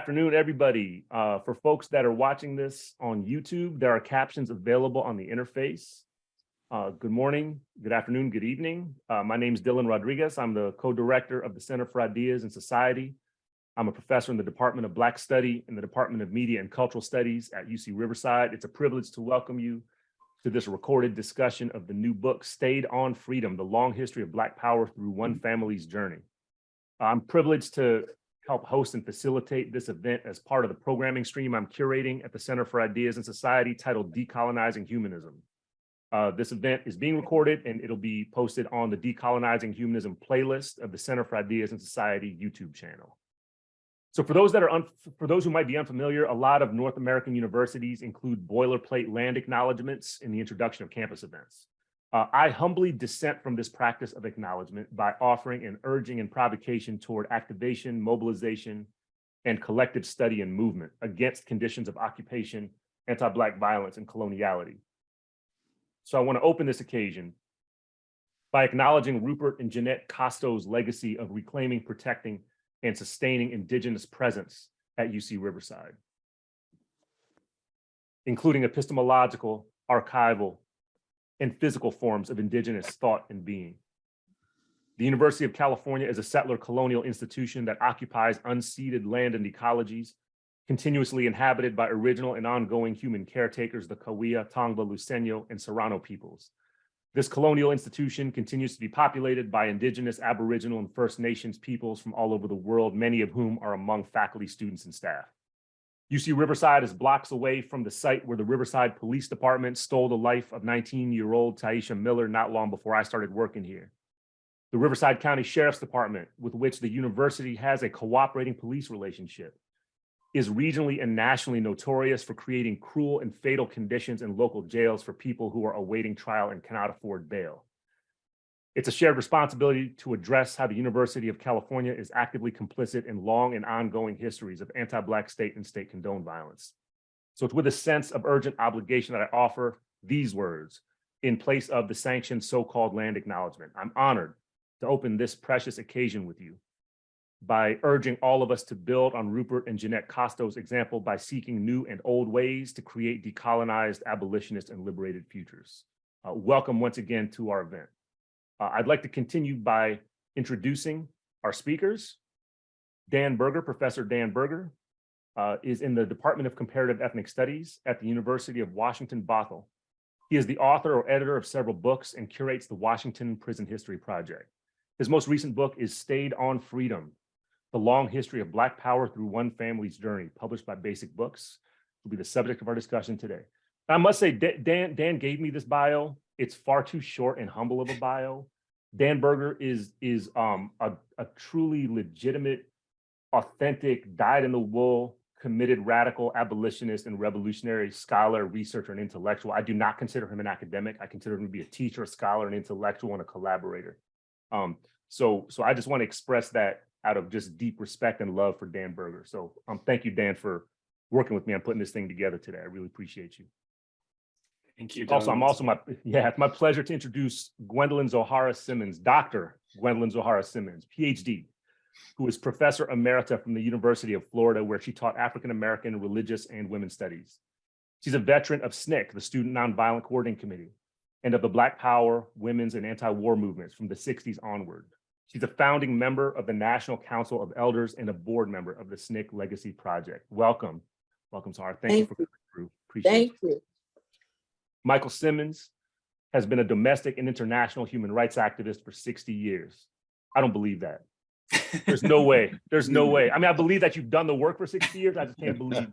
afternoon, everybody. For folks that are watching this on YouTube, there are captions available on the interface. Good morning, good afternoon, good evening. My name is Dylan Rodriguez. I'm the co-director of the Center for Ideas and Society. I'm a professor in the Department of Black Study and the Department of Media and Cultural Studies at UC Riverside. It's a privilege to welcome you to this recorded discussion of the new book, Stayed on Freedom, The Long History of Black Power Through One Family's Journey. I'm privileged to help host and facilitate this event as part of the programming stream I'm curating at the Center for Ideas and Society titled Decolonizing Humanism. This event is being recorded and it'll be posted on the Decolonizing Humanism playlist of the Center for Ideas and Society YouTube channel. So for those who might be unfamiliar, a lot of North American universities include boilerplate land acknowledgements in the introduction of campus events. I humbly dissent from this practice of acknowledgement by offering an urging and provocation toward activation, mobilization, and collective study and movement against conditions of occupation, anti-Black violence, and coloniality. So I want to open this occasion by acknowledging Rupert and Jeanette Costo's legacy of reclaiming, protecting, and sustaining Indigenous presence at UC Riverside, including epistemological, archival, and physical forms of Indigenous thought and being. The University of California is a settler colonial institution that occupies unceded land and ecologies, continuously inhabited by original and ongoing human caretakers, the Cahuilla, Tongva, Luiseño, and Serrano peoples. This colonial institution continues to be populated by Indigenous, Aboriginal, and First Nations peoples from all over the world, many of whom are among faculty, students, and staff. UC Riverside is blocks away from the site where the Riverside Police Department stole the life of 19-year-old Taisha Miller not long before I started working here. The Riverside County Sheriff's Department, with which the university has a cooperating police relationship, is regionally and nationally notorious for creating cruel and fatal conditions in local jails for people who are awaiting trial and cannot afford bail. It's a shared responsibility to address how the University of California is actively complicit in long and ongoing histories of anti-Black state and state-condoned violence. So it's with a sense of urgent obligation that I offer these words in place of the sanctioned so-called land acknowledgement. I'm honored to open this precious occasion with you by urging all of us to build on Rupert and Jeanette Costo's example by seeking new and old ways to create decolonized, abolitionist, and liberated futures. Welcome once again to our event. I'd like to continue by introducing our speakers. Dan Berger, Professor Dan Berger, is in the Department of Comparative Ethnic Studies at the University of Washington, Bothell. He is the author or editor of several books and curates the Washington Prison History Project. His most recent book is Stayed on Freedom, The Long History of Black Power Through One Family's Journey, published by Basic Books, will be the subject of our discussion today. I must say, Dan gave me this bio. It's far too short and humble of a bio. Dan Berger is a truly legitimate, authentic, dyed-in-the-wool, committed radical abolitionist and revolutionary scholar, researcher, and intellectual. I do not consider him an academic. I consider him to be a teacher, a scholar, an intellectual, and a collaborator. So I just want to express that out of just deep respect and love for Dan Berger. So thank you, Dan, for working with me on putting this thing together today. I really appreciate you. Thank you. Also, it's my pleasure to introduce Gwendolyn Zoharah Simmons, Dr. Gwendolyn Zoharah Simmons, PhD, who is Professor Emerita from the University of Florida, where she taught African-American religious and women's studies. She's a veteran of SNCC, the Student Nonviolent Coordinating Committee, and of the Black Power, women's, and anti-war movements from the 60s onward. She's a founding member of the National Council of Elders and a board member of the SNCC Legacy Project. Welcome, Zoharah. Thank you for coming through. Appreciate it. Michael Simmons has been a domestic and international human rights activist for 60 years. I don't believe that. There's no way. There's no way. I mean, I believe that you've done the work for 60 years. I just can't believe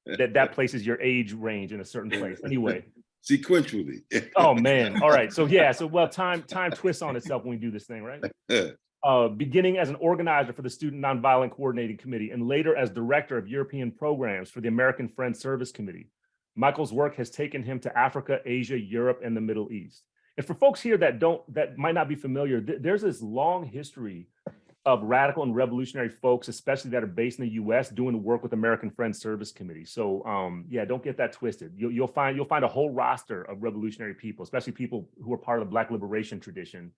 that places your age range in a certain place. Anyway. Sequentially. Oh man. All right. So yeah. So well, time twists on itself when we do this thing, right? Beginning as an organizer for the Student Nonviolent Coordinating Committee and later as director of European programs for the American Friends Service Committee, Michael's work has taken him to Africa, Asia, Europe, and the Middle East. And for folks here that might not be familiar, there's this long history of radical and revolutionary folks, especially that are based in the U.S., doing the work with American Friends Service Committee. So yeah, don't get that twisted. You'll find a whole roster of revolutionary people, especially people who are part of the Black liberation tradition,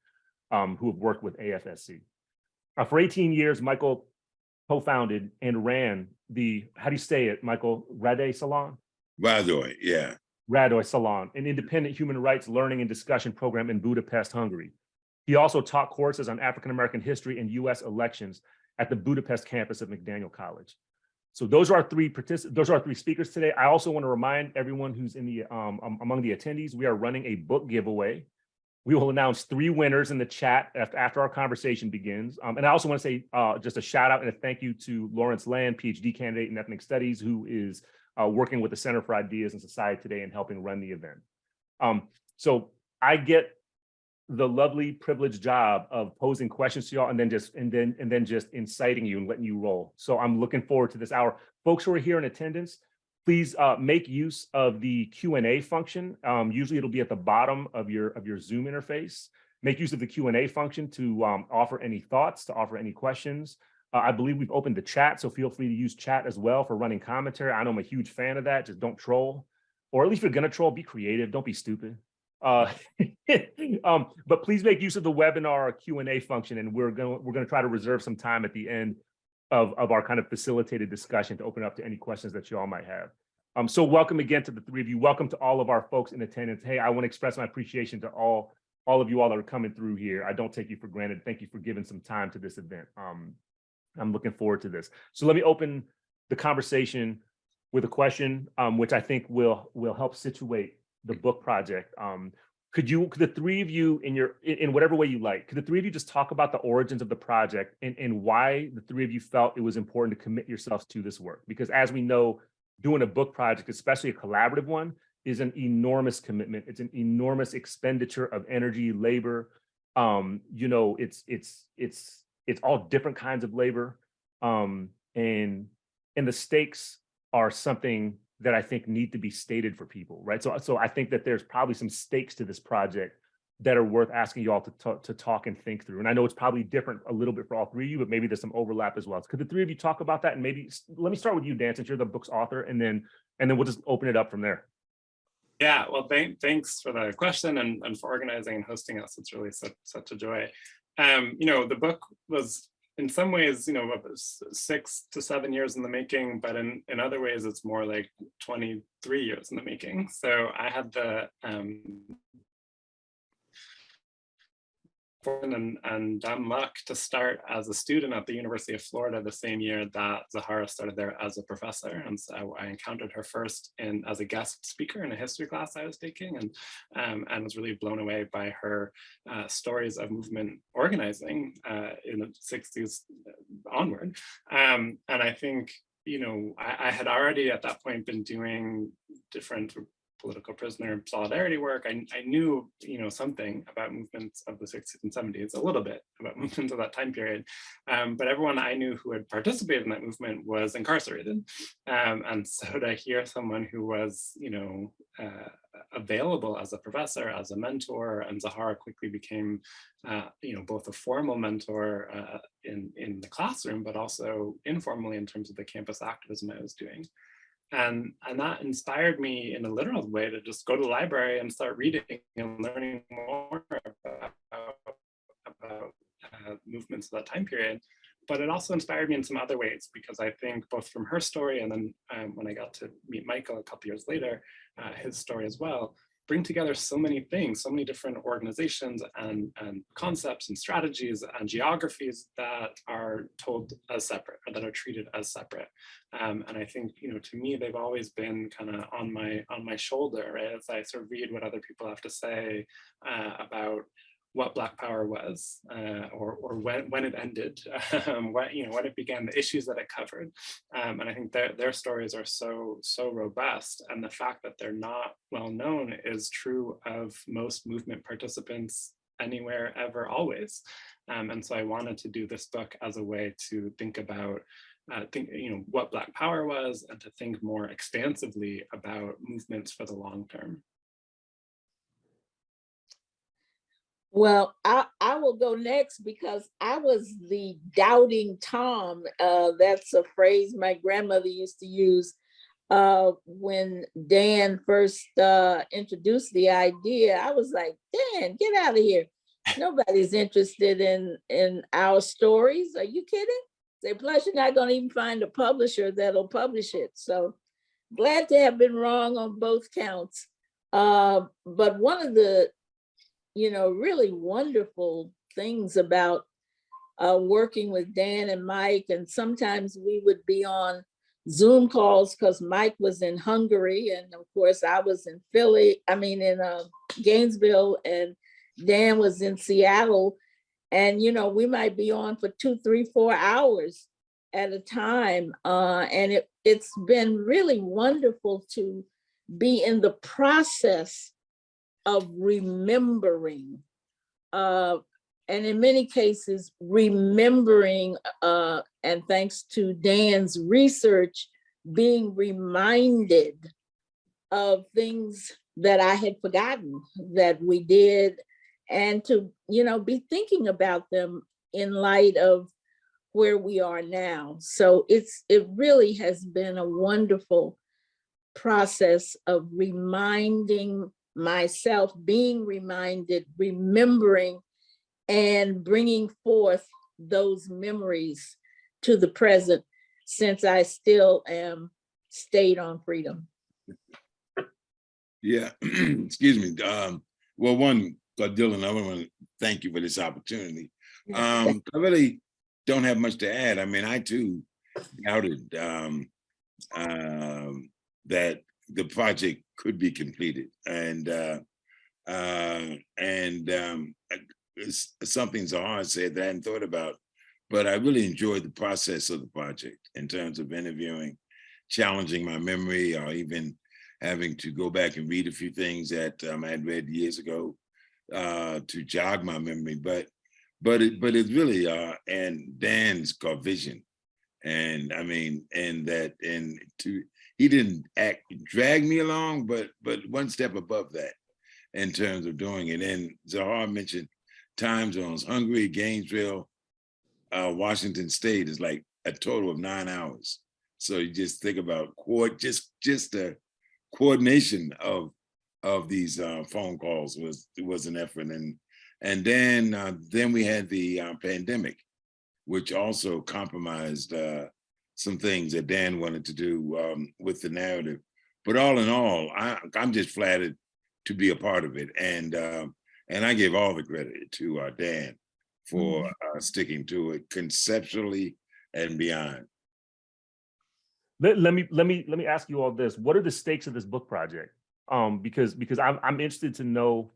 who have worked with AFSC. For 18 years, Michael co-founded and ran the, how do you say it, Michael, Radoy Salon? Radoy, yeah. Radoy Salon, an independent human rights learning and discussion program in Budapest, Hungary. He also taught courses on African-American history and US elections at the Budapest campus of McDaniel College. So those are our three speakers today. I also want to remind everyone who's in the among the attendees, we are running a book giveaway. We will announce 3 winners in the chat after our conversation begins. And I also want to say just a shout out and a thank you to Lawrence Land, PhD candidate in ethnic studies, who is working with the Center for Ideas in Society today and helping run the event. So I get the lovely privileged job of posing questions to y'all and then just inciting you and letting you roll. So I'm looking forward to this hour. Folks who are here in attendance, please make use of the Q&A function. Usually it'll be at the bottom of your Zoom interface. Make use of the Q&A function to offer any thoughts, to offer any questions. I believe we've opened the chat, so feel free to use chat as well for running commentary. I know I'm a huge fan of that. Just don't troll, or at least if you're gonna troll, be creative. Don't be stupid. But please make use of the webinar Q&A function, and we're gonna try to reserve some time at the end of our kind of facilitated discussion to open up to any questions that you all might have. So welcome again to the 3 of you. Welcome to all of our folks in attendance. Hey, I want to express my appreciation to all of you all that are coming through here. I don't take you for granted. Thank you for giving some time to this event. I'm looking forward to this. So let me open the conversation with a question, which I think will help situate the book project. Could the 3 of you, in whatever way you like, could the 3 of you just talk about the origins of the project and why the 3 of you felt it was important to commit yourselves to this work? Because as we know, doing a book project, especially a collaborative one, is an enormous commitment. It's an enormous expenditure of energy, labor. You know, it's all different kinds of labor, and the stakes are something that I think need to be stated for people, right? So I think that there's probably some stakes to this project that are worth asking you all to talk and think through. And I know it's probably different a little bit for all 3 of you, but maybe there's some overlap as well. Could the 3 of you talk about that? And maybe let me start with you, Dan, since you're the book's author, and then we'll just open it up from there. Yeah, well, thanks for the question and for organizing and hosting us. It's really such a joy. You know, the book was in some ways, you know, 6 to 7 years in the making, but in other ways, it's more like 23 years in the making. So I had the and dumb luck to start as a student at the University of Florida the same year that Zoharah started there as a professor. And so I encountered her first as a guest speaker in a history class I was taking, and was really blown away by her stories of movement organizing in the 60s onward. And I think, you know, I had already at that point been doing different political prisoner solidarity work. I knew, you know, something about movements of the 60s and 70s, a little bit about movements of that time period. But everyone I knew who had participated in that movement was incarcerated. And so to hear someone who was, you know, available as a professor, as a mentor, and Zoharah quickly became, you know, both a formal mentor in the classroom, but also informally in terms of the campus activism I was doing. And that inspired me in a literal way to just go to the library and start reading and learning more about movements of that time period. But it also inspired me in some other ways, because I think both from her story and then when I got to meet Michael a couple years later, his story as well, bring together so many things, so many different organizations and concepts and strategies and geographies that are told as separate, or that are treated as separate. And I think, you know, to me, they've always been kind of on my shoulder, right? As I sort of read what other people have to say about what Black Power was, or when it ended, when it began, the issues that it covered, and I think their stories are so robust, and the fact that they're not well known is true of most movement participants anywhere, ever, always, and so I wanted to do this book as a way to think about what Black Power was, and to think more expansively about movements for the long term. Well, I will go next, because I was the doubting Tom. That's a phrase my grandmother used to use when Dan first introduced the idea. I was like, Dan, get out of here. Nobody's interested in our stories. Are you kidding? Say, plus you're not gonna even find a publisher that'll publish it. So glad to have been wrong on both counts. But one of the, really wonderful things about working with Dan and Mike, and sometimes we would be on Zoom calls because Mike was in Hungary, and of course I was in Gainesville, and Dan was in Seattle. And we might be on for 2, 3, 4 hours at a time. And it's been really wonderful to be in the process of remembering. And in many cases, remembering, and thanks to Dan's research, being reminded of things that I had forgotten that we did, and to, be thinking about them in light of where we are now. So it really has been a wonderful process of reminding myself, being reminded, remembering, and bringing forth those memories to the present, since I still am stayed on freedom. Yeah, excuse me. Well, one, Dylan, I want to thank you for this opportunity. I really don't have much to add. I mean, I too doubted that the project could be completed, and it's something Zoharah said that I hadn't thought about, but I really enjoyed the process of the project in terms of interviewing, challenging my memory, or even having to go back and read a few things that I had read years ago to jog my memory. But it's really and Dan's got vision, and I mean, he didn't drag me along, but one step above that in terms of doing it. And Zoharah mentioned time zones. Hungary, Gainesville, Washington State is like a total of 9 hours. So you just think about just the coordination of these phone calls was an effort. And then we had the pandemic, which also compromised some things that Dan wanted to do with the narrative. But all in all, I'm just flattered to be a part of it. And I give all the credit to Dan for sticking to it conceptually and beyond. Let me ask you all this. What are the stakes of this book project? Because I'm interested to know,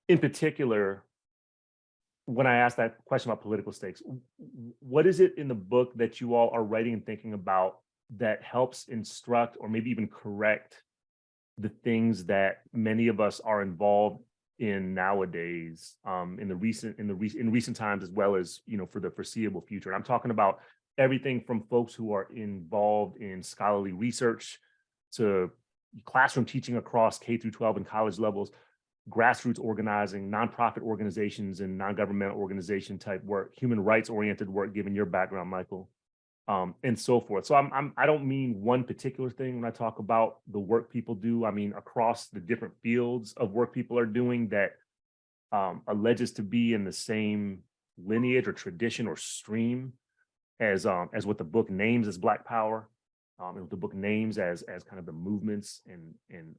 in particular, when I asked that question about political stakes, what is it in the book that you all are writing and thinking about that helps instruct or maybe even correct the things that many of us are involved in nowadays, in recent times, as well as for the foreseeable future? And I'm talking about everything from folks who are involved in scholarly research to classroom teaching across K through 12 and college levels, grassroots organizing, nonprofit organizations and non-governmental organization type work, human rights oriented work, given your background, Michael, and so forth. So I don't mean one particular thing when I talk about the work people do. I mean across the different fields of work people are doing that alleges to be in the same lineage or tradition or stream as what the book names as Black Power, and what the book names as kind of the movements and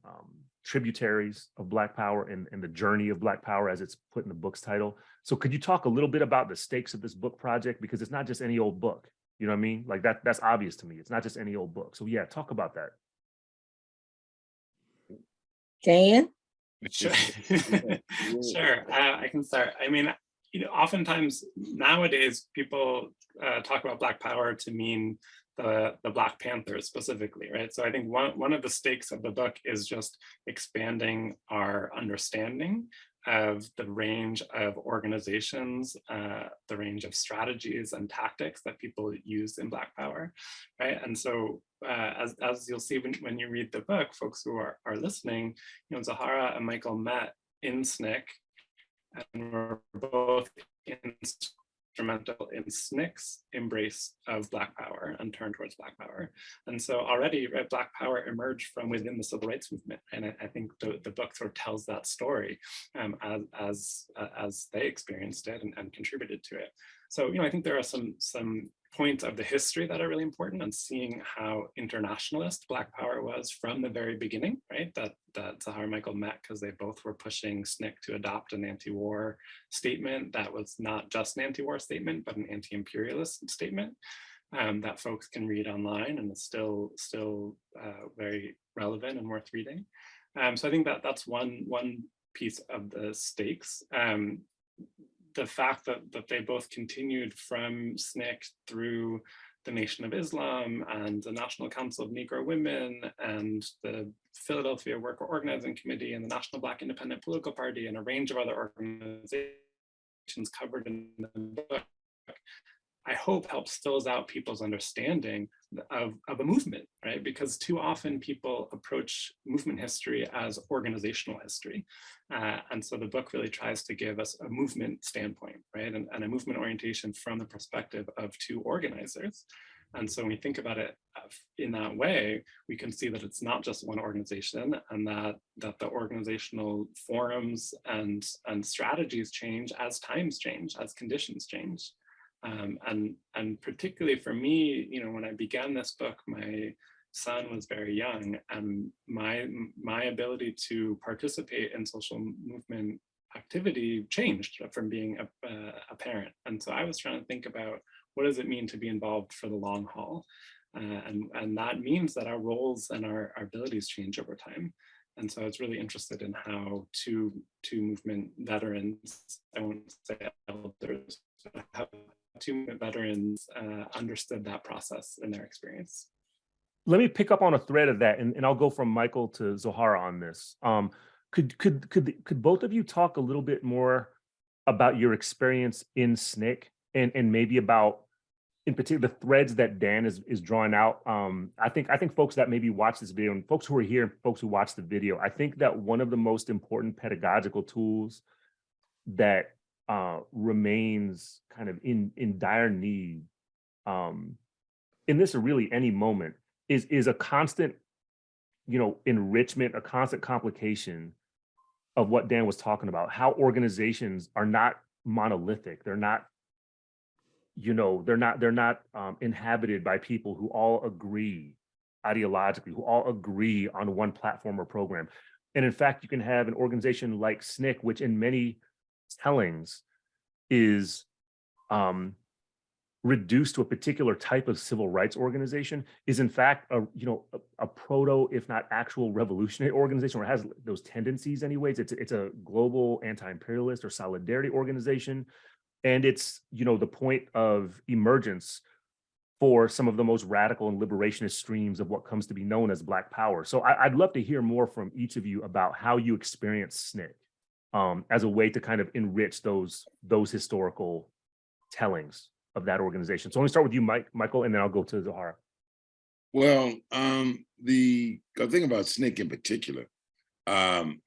tributaries of Black Power and the journey of Black Power as it's put in the book's title. So could you talk a little bit about the stakes of this book project? Because it's not just any old book, you know what I mean? Like that's obvious to me. It's not just any old book. So yeah, talk about that. Dan? Sure. Sure. I can start. I mean, oftentimes nowadays people talk about Black Power to mean the Black Panthers specifically, right? So I think one of the stakes of the book is just expanding our understanding of the range of organizations, the range of strategies and tactics that people use in Black Power, right? And so as you'll see when you read the book, folks who are listening, Zoharah and Michael met in SNCC and were both instrumental in SNCC's embrace of Black Power and turn towards Black Power. And so already, right, Black Power emerged from within the civil rights movement. And I think the book sort of tells that story as they experienced it and contributed to it. So, I think there are some points of the history that are really important, and seeing how internationalist Black Power was from the very beginning, right? That Zoharah and Michael met because they both were pushing SNCC to adopt an anti-war statement that was not just an anti-war statement, but an anti-imperialist statement that folks can read online and is still very relevant and worth reading. So I think that's one piece of the stakes. The fact that they both continued from SNCC through the Nation of Islam and the National Council of Negro Women and the Philadelphia Worker Organizing Committee and the National Black Independent Political Party and a range of other organizations covered in the book, I hope helps fills out people's understanding of a movement, right? Because too often people approach movement history as organizational history. And so the book really tries to give us a movement standpoint, right? And a movement orientation from the perspective of two organizers. And so when we think about it in that way, we can see that it's not just one organization, and that the organizational forums and strategies change as times change, as conditions change. And particularly for me, when I began this book, my son was very young, and my ability to participate in social movement activity changed from being a parent. And so I was trying to think about, what does it mean to be involved for the long haul? And that means that our roles and our abilities change over time. And so I was really interested in how two movement veterans, I won't say elders, but how two veterans understood that process in their experience. Let me pick up on a thread of that, and I'll go from Michael to Zoharah on this. Could both of you talk a little bit more about your experience in SNCC and maybe about, in particular, the threads that Dan is drawing out? I think folks that maybe watch this video, and folks who are here, folks who watch the video, I think that one of the most important pedagogical tools that remains kind of in dire need in this, or really any moment, is a constant, enrichment, a constant complication of what Dan was talking about, how organizations are not monolithic. They're not, they're not inhabited by people who all agree ideologically, who all agree on one platform or program. And in fact, you can have an organization like SNCC, which in many tellings is reduced to a particular type of civil rights organization, is in fact a proto, if not actual, revolutionary organization, or has those tendencies anyways. It's a global anti-imperialist or solidarity organization, and it's the point of emergence for some of the most radical and liberationist streams of what comes to be known as Black Power. So I'd love to hear more from each of you about how you experience SNCC as a way to kind of enrich those historical tellings of that organization. So let me start with you, Michael, and then I'll go to Zoharah. Well, the thing about SNCC in particular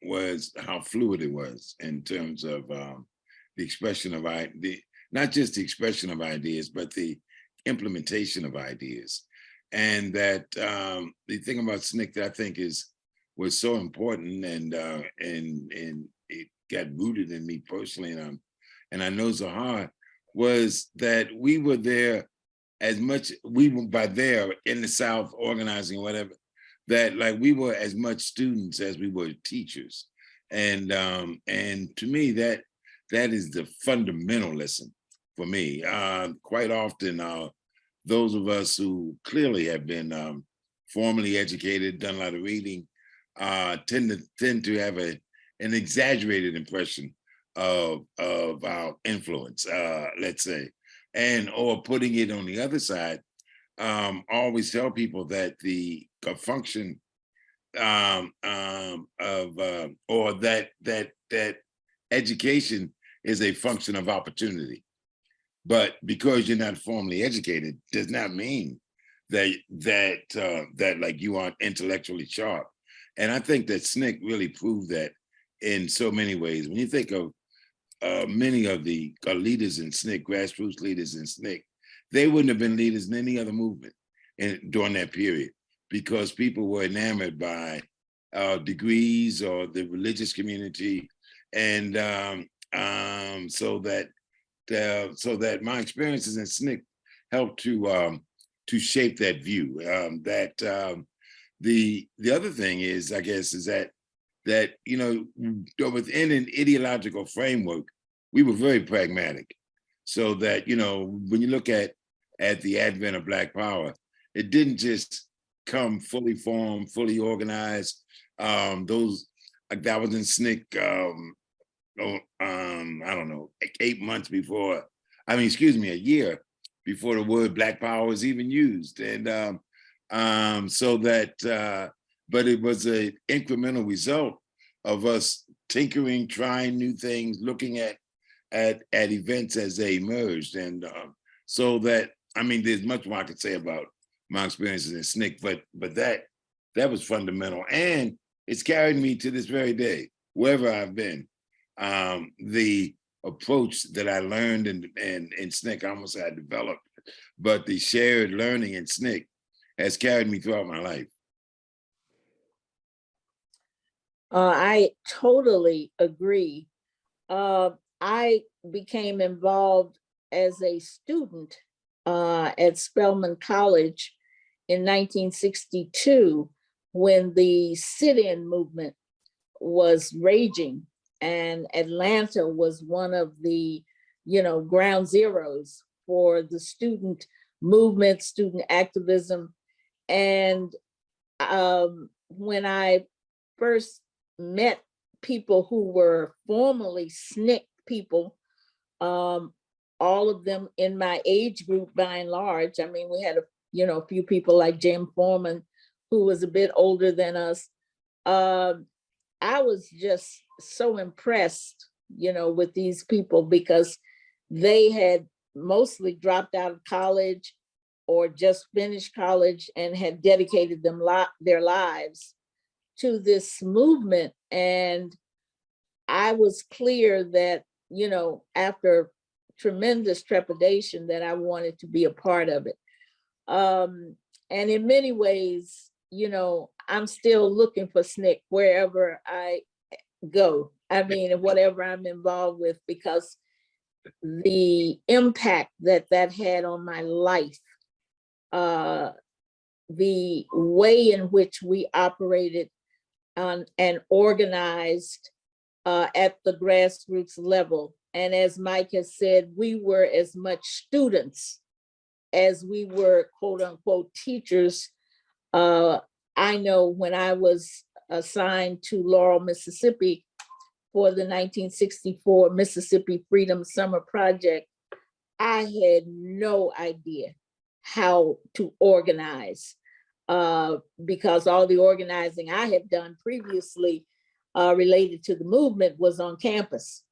was how fluid it was in terms of the expression of not just the expression of ideas, but the implementation of ideas. And that the thing about SNCC that I think was so important, and it got rooted in me personally, and I know Zoharah, was that we were there as much, we were by there in the South organizing or whatever, that like we were as much students as we were teachers. And to me, that is the fundamental lesson for me. Quite often, those of us who clearly have been formally educated, done a lot of reading, tend to have an exaggerated impression of our influence, let's say, or putting it on the other side. Always tell people that the function or that education is a function of opportunity. But because you're not formally educated does not mean that like you aren't intellectually sharp. And I think that SNCC really proved that in so many ways. When you think of many of the leaders in SNCC, grassroots leaders in SNCC, they wouldn't have been leaders in any other movement during that period, because people were enamored by degrees or the religious community, and so that my experiences in SNCC helped to shape that view. The other thing is, I guess, is that within an ideological framework, we were very pragmatic. So that, when you look at the advent of Black Power, it didn't just come fully formed, fully organized. That was in SNCC, I don't know, like 8 months before, a year before the word Black Power was even used. And but it was an incremental result of us tinkering, trying new things, looking at events as they emerged. And there's much more I could say about my experiences in SNCC, but that was fundamental. And it's carried me to this very day, wherever I've been. The approach that I learned in SNCC, I almost had developed, but the shared learning in SNCC has carried me throughout my life. I totally agree. I became involved as a student at Spelman College in 1962 when the sit-in movement was raging, and Atlanta was one of the, ground zeros for the student movement, student activism. And when I first met people who were formerly SNCC people, all of them in my age group by and large. We had a few people like Jim Foreman, who was a bit older than us. I was just so impressed, with these people, because they had mostly dropped out of college or just finished college and had dedicated their lives to this movement. And I was clear that, after tremendous trepidation, that I wanted to be a part of it. And in many ways, I'm still looking for SNCC wherever I go. Whatever I'm involved with, because the impact that had on my life, the way in which we operated and organized at the grassroots level. And as Mike has said, we were as much students as we were quote unquote teachers. I know when I was assigned to Laurel, Mississippi for the 1964 Mississippi Freedom Summer Project, I had no idea how to organize because all the organizing I had done previously related to the movement was on campus.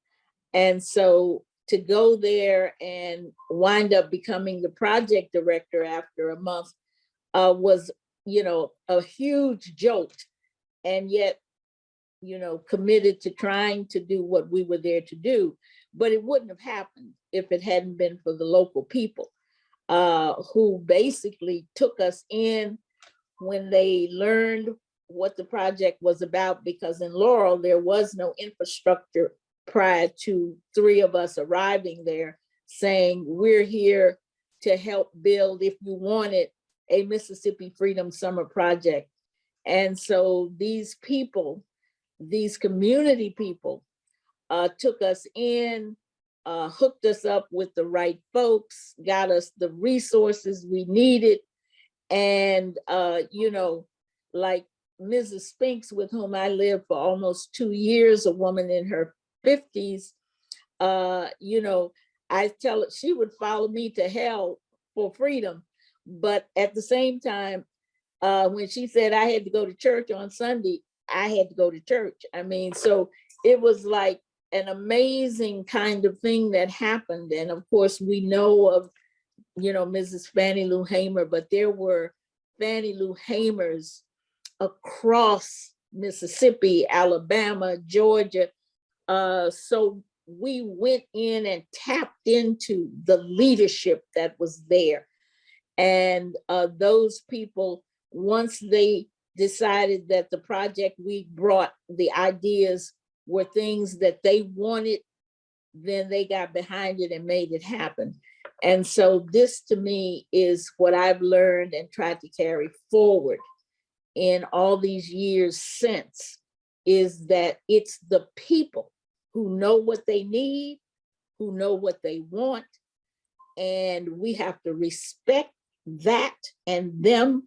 And so to go there and wind up becoming the project director after a month was, a huge jolt, and yet, committed to trying to do what we were there to do. But it wouldn't have happened if it hadn't been for the local people who basically took us in when they learned what the project was about, because in Laurel, there was no infrastructure prior to three of us arriving there saying, we're here to help build, if you wanted, a Mississippi Freedom Summer Project. And so these people, these community people took us in, hooked us up with the right folks, got us the resources we needed. And, like Mrs. Spinks, with whom I lived for almost 2 years, a woman in her 50s, I tell her she would follow me to hell for freedom. But at the same time, when she said I had to go to church on Sunday, I had to go to church. So it was like an amazing kind of thing that happened. And of course, we know of, Mrs. Fannie Lou Hamer, but there were Fannie Lou Hamers across Mississippi, Alabama, Georgia. So we went in and tapped into the leadership that was there. And those people, once they decided that the project we brought, the ideas were things that they wanted, then they got behind it and made it happen. And so this to me is what I've learned and tried to carry forward in all these years since, is that it's the people who know what they need, who know what they want, and we have to respect that and them,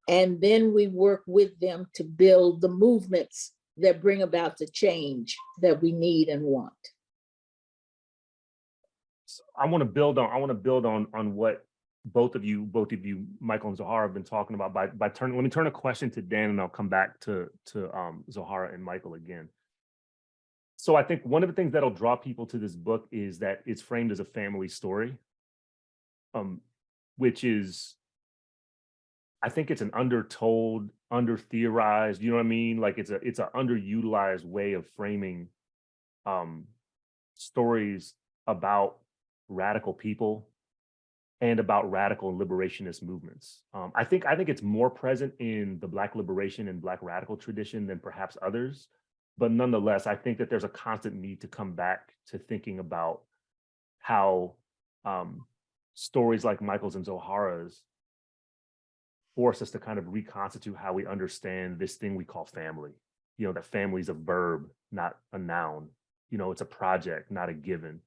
and then we work with them to build the movements that bring about the change that we need and want. So I want to build on what both of you, Michael and Zoharah, have been talking about by turning. Let me turn a question to Dan, and I'll come back to Zoharah and Michael again. So I think one of the things that'll draw people to this book is that it's framed as a family story, which is, I think it's an undertold, under-theorized, you know what I mean? Like it's an underutilized way of framing stories about radical people and about radical and liberationist movements. I think it's more present in the Black liberation and Black radical tradition than perhaps others. But nonetheless, I think that there's a constant need to come back to thinking about how stories like Michael's and Zoharah's force us to kind of reconstitute how we understand this thing we call family. You know, that family is a verb, not a noun. You know, it's a project, not a given.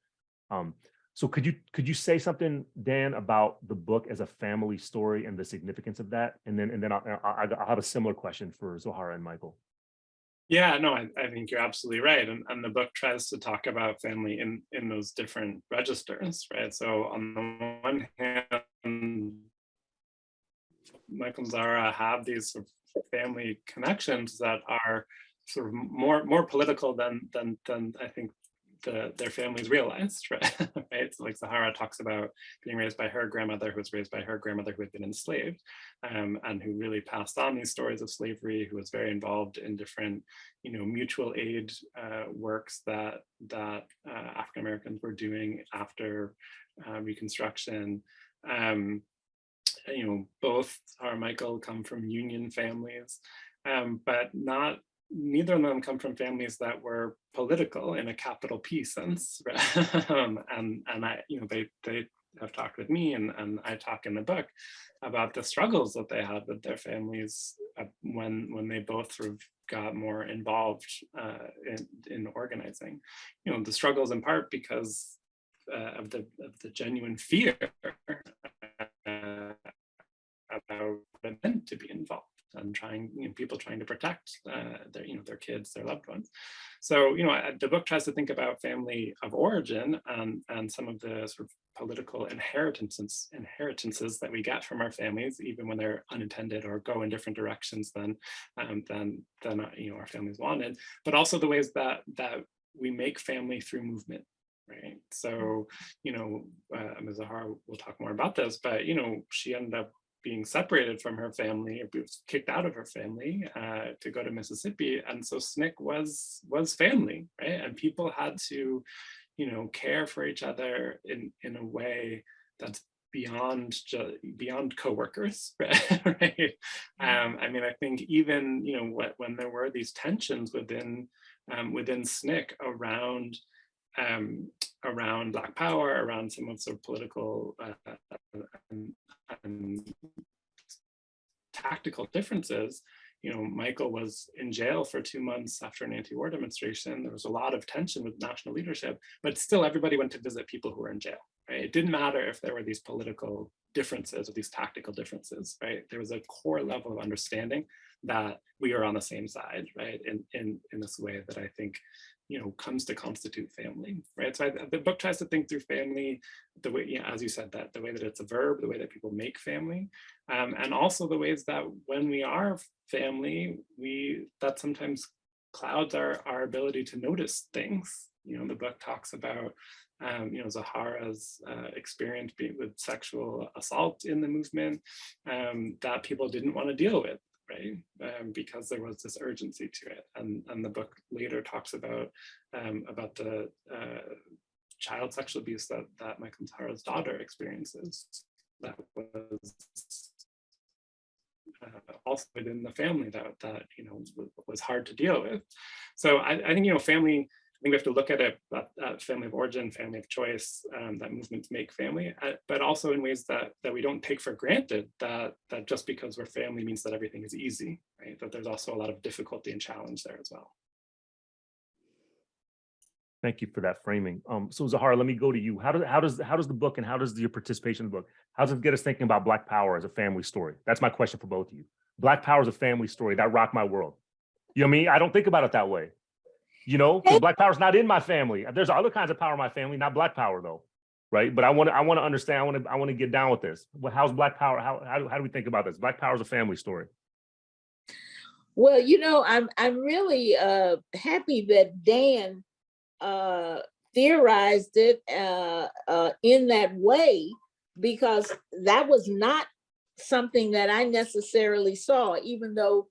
So could you say something, Dan, about the book as a family story and the significance of that? And then I'll have a similar question for Zoharah and Michael. Yeah, no, I think you're absolutely right. And the book tries to talk about family in those different registers, right? So on the one hand, Michael and Zoharah have these sort of family connections that are sort of more political than I think their families realized, right? Right. So like Zoharah talks about being raised by her grandmother, who was raised by her grandmother who had been enslaved, and who really passed on these stories of slavery, who was very involved in different, mutual aid works that African Americans were doing after Reconstruction. Both Zoharah and Michael come from Union families, but neither of them come from families that were political in a capital P sense. and they have talked with me, and I talk in the book about the struggles that they had with their families when they both sort of got more involved in organizing. The struggles in part because of the genuine fear about what it meant to be involved, and people trying to protect their kids, their loved ones. So the book tries to think about family of origin and some of the sort of political inheritances that we get from our families, even when they're unintended or go in different directions than our families wanted, but also the ways that we make family through movement. Right. So, Ms. Zoharah will talk more about this, but, she ended up being separated from her family, or kicked out of her family to go to Mississippi. And so SNCC was family, right? And people had to, care for each other in a way that's beyond coworkers, right? I think even, when there were these tensions within SNCC around Black power, around some of sort of political and tactical differences. Michael was in jail for 2 months after an anti-war demonstration. There was a lot of tension with national leadership, but still everybody went to visit people who were in jail, right? It didn't matter if there were these political differences or these tactical differences, right? There was a core level of understanding that we are on the same side, right? In this way that I think comes to constitute family, right? So the book tries to think through family the way, as you said, that the way that it's a verb, the way that people make family, and also the ways that when we are family, that sometimes clouds our ability to notice things. The book talks about Zoharah's experience with sexual assault in the movement that people didn't want to deal with. because there was this urgency to it. And the book later talks about the child sexual abuse that Michael and Zoharah's daughter experiences. That was also within the family that was hard to deal with. So I think family. I think we have to look at it at family of origin, family of choice, that movements make family, but also in ways that we don't take for granted that just because we're family means that everything is easy, right? That there's also a lot of difficulty and challenge there as well. Thank you for that framing. So Zoharah, let me go to you. How does the book and how does your participation in the book, how does it get us thinking about Black Power as a family story? That's my question for both of you. Black Power is a family story that rocked my world. You know what I mean? I don't think about it that way. Because Black Power is not in my family. There's other kinds of power in my family, not Black Power though, right? But I want to understand. I want to get down with this. Well, how's Black Power? How do we think about this? Black Power is a family story. Well, I'm really happy that Dan theorized it in that way, because that was not something that I necessarily saw, even though,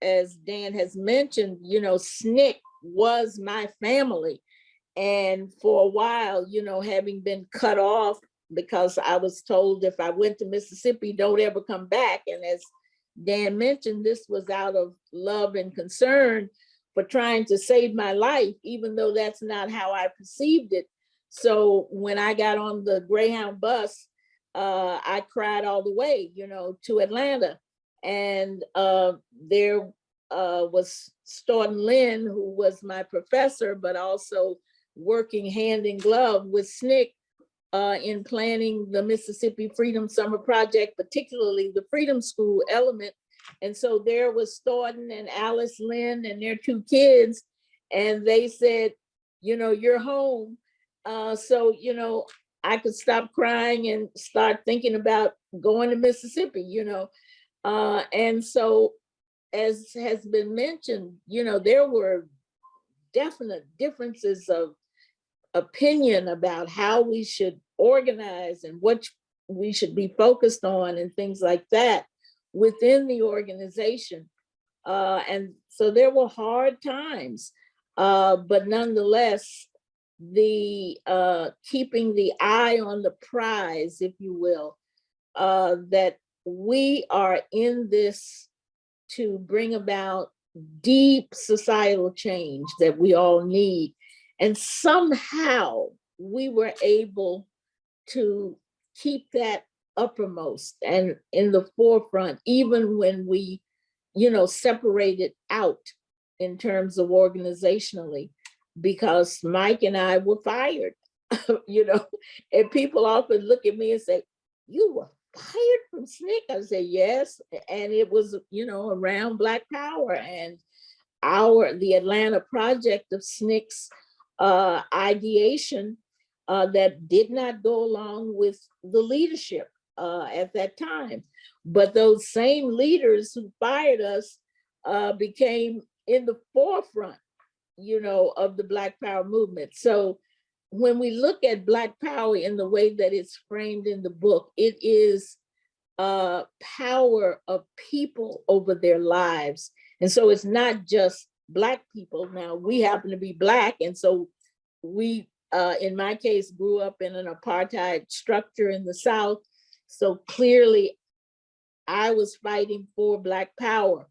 as Dan has mentioned, SNCC was my family. And for a while, having been cut off because I was told if I went to Mississippi, don't ever come back. And as Dan mentioned, this was out of love and concern for trying to save my life, even though that's not how I perceived it. So when I got on the Greyhound bus, I cried all the way, to Atlanta. And there was Staunton Lynn, who was my professor, but also working hand in glove with SNCC in planning the Mississippi Freedom Summer Project, particularly the Freedom School element. And so there was Staunton and Alice Lynn and their 2 kids, and they said, you're home. So, I could stop crying and start thinking about going to Mississippi, and so, as has been mentioned, there were definite differences of opinion about how we should organize and what we should be focused on and things like that within the organization. And so there were hard times, but nonetheless, the keeping the eye on the prize, if you will, that we are in this to bring about deep societal change that we all need. And somehow we were able to keep that uppermost and in the forefront, even when we, separated out in terms of organizationally, because Mike and I were fired, and people often look at me and say, you were fired from SNCC? I say, yes. And it was, around Black Power and the Atlanta project of SNCC's ideation that did not go along with the leadership at that time. But those same leaders who fired us became in the forefront, of the Black Power movement. So when we look at Black Power in the way that it's framed in the book, it is power of people over their lives. And so it's not just Black people. Now, we happen to be Black, and so we, in my case, grew up in an apartheid structure in the South. So clearly, I was fighting for Black Power.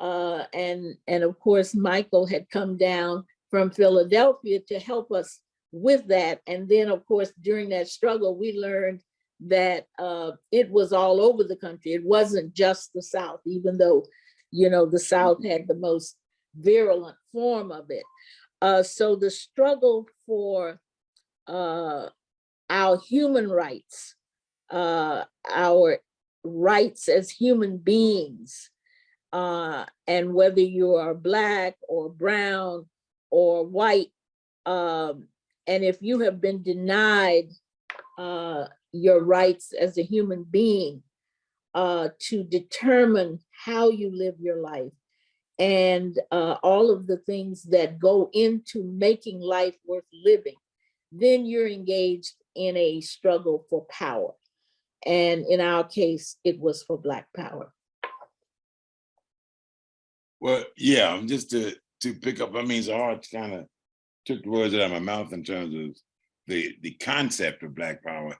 And of course, Michael had come down from Philadelphia to help us with that. And then, of course, during that struggle, we learned that it was all over the country. It wasn't just the South, even though, the South had the most virulent form of it. So the struggle for our human rights, our rights as human beings, and whether you are Black or brown or white, and if you have been denied your rights as a human being to determine how you live your life and all of the things that go into making life worth living, then you're engaged in a struggle for power. And in our case, it was for Black Power. Well, yeah, just to pick up, I mean, Zoharah kind of took the words out of my mouth in terms of the concept of Black Power.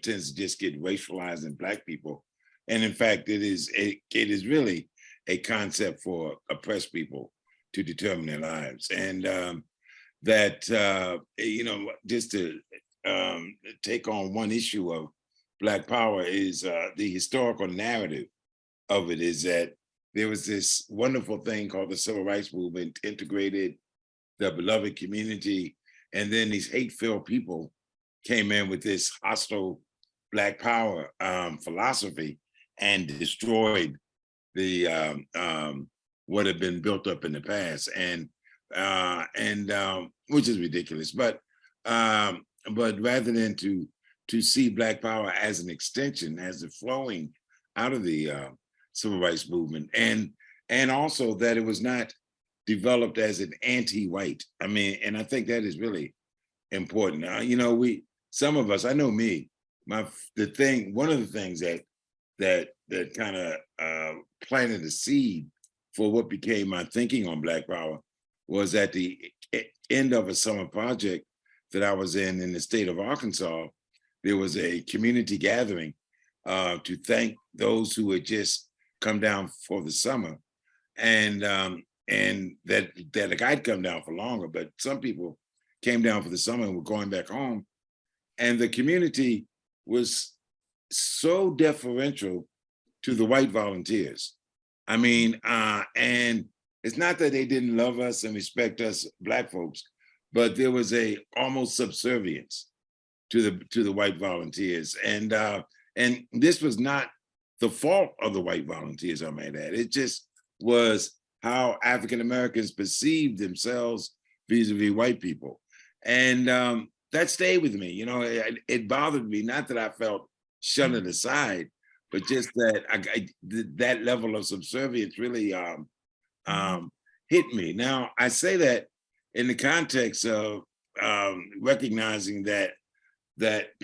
Tends to just get racialized in Black people, and in fact, it is really a concept for oppressed people to determine their lives, and just to take on one issue of Black Power is the historical narrative of it is that there was this wonderful thing called the Civil Rights Movement, integrated the beloved community, and then these hate-filled people came in with this hostile Black Power philosophy and destroyed the what had been built up in the past, and which is ridiculous. But rather than to see Black Power as an extension, as a flowing out of the Civil Rights Movement, and also that it was not developed as an anti-white. I mean, and I think that is really important. Some of us, I know me, one of the things that kind of planted a seed for what became my thinking on Black Power was at the end of a summer project that I was in the state of Arkansas. There was a community gathering to thank those who had just come down for the summer, and that I'd come down for longer, but some people came down for the summer and were going back home. And the community was so deferential to the white volunteers. I mean, and it's not that they didn't love us and respect us Black folks, but there was a almost subservience to the white volunteers. And this was not the fault of the white volunteers, I might add. It just was how African Americans perceived themselves vis-a-vis white people. And that stayed with me. It bothered me, not that I felt shunned aside, but just that that level of subservience really hit me. Now, I say that in the context of recognizing that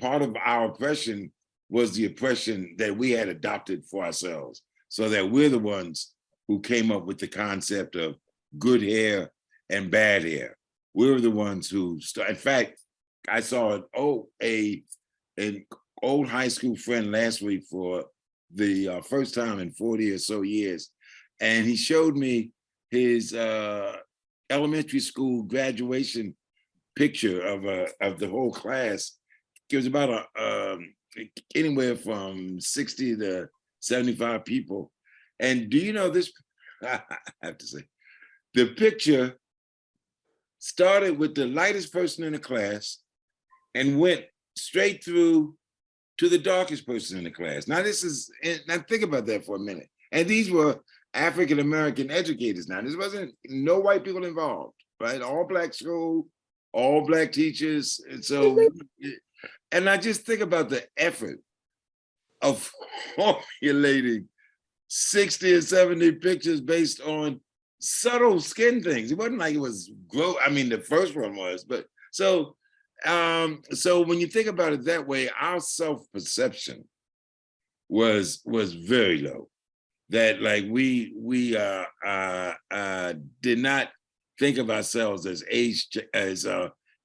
part of our oppression was the oppression that we had adopted for ourselves, so that we're the ones who came up with the concept of good hair and bad hair. We were the ones who in fact, I saw an old high school friend last week for the first time in 40 or so years. And he showed me his elementary school graduation picture of the whole class. It was about anywhere from 60 to 75 people. And do you know this? I have to say, the picture started with the lightest person in the class and went straight through to the darkest person in the class. Now think about that for a minute. And these were African-American educators. Now, this wasn't no white people involved, right? All Black school, all Black teachers. And so, and I just think about the effort of formulating 60 or 70 pictures based on subtle skin things. It wasn't like it was I mean, the first one was, but so when you think about it that way, our self-perception was very low. That like we did not think of ourselves as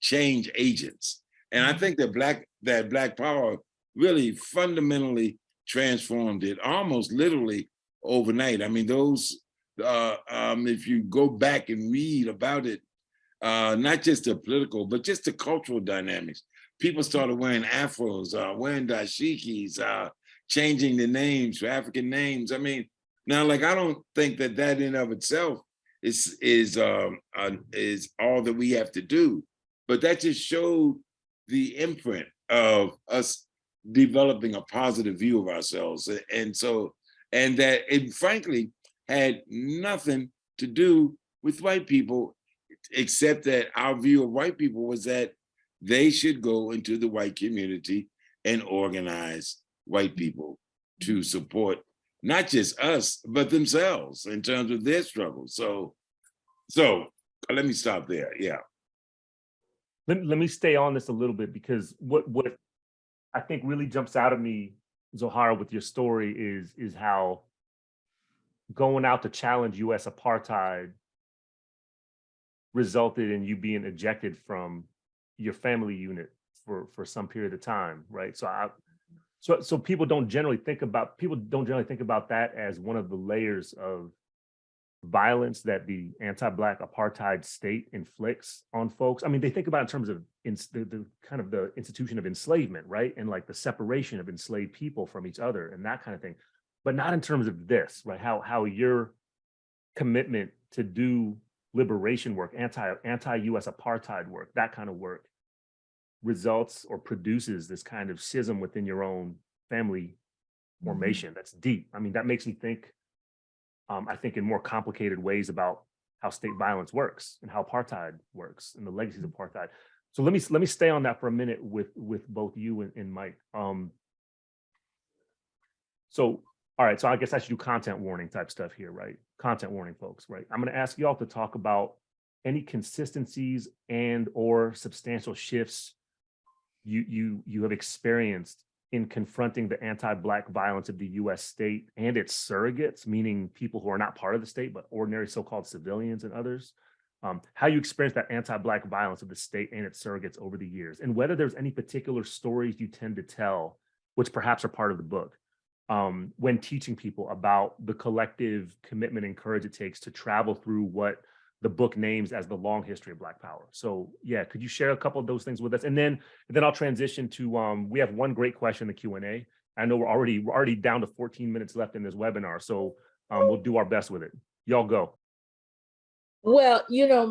change agents. And I think that Black Power really fundamentally transformed it almost literally overnight. I mean, those if you go back and read about it, not just the political, but just the cultural dynamics. People started wearing afros, wearing dashikis, changing the names for African names. I mean, now, like, I don't think that in and of itself is all that we have to do, but that just showed the imprint of us developing a positive view of ourselves, and that it frankly had nothing to do with white people, except that our view of white people was that they should go into the white community and organize white people to support not just us, but themselves in terms of their struggle. So let me stop there. Yeah. Let me stay on this a little bit, because what I think really jumps out at me, Zoharah, with your story is how going out to challenge US apartheid resulted in you being ejected from your family unit for some period of time, right? So people don't generally think about that as one of the layers of violence that the anti-Black apartheid state inflicts on folks. I mean, they think about it in terms of the kind of the institution of enslavement, right? And like the separation of enslaved people from each other and that kind of thing, but not in terms of this, right? How your commitment to do liberation work, anti-US apartheid work, that kind of work results or produces this kind of schism within your own family formation that's deep. I mean, that makes me think, I think in more complicated ways about how state violence works and how apartheid works and the legacies of apartheid. So let me stay on that for a minute with both you and Mike. So, all right, so I guess I should do content warning type stuff here, right? Content warning, folks, right? I'm gonna ask y'all to talk about any consistencies and or substantial shifts you have experienced in confronting the anti-Black violence of the US state and its surrogates, meaning people who are not part of the state, but ordinary so-called civilians and others, how you experience that anti-Black violence of the state and its surrogates over the years, and whether there's any particular stories you tend to tell, which perhaps are part of the book, when teaching people about the collective commitment and courage it takes to travel through what the book names as the long history of Black power. So yeah, could you share a couple of those things with us? And then I'll transition to, we have one great question in the Q&A. I know we're already down to 14 minutes left in this webinar. So we'll do our best with it. Y'all go. Well,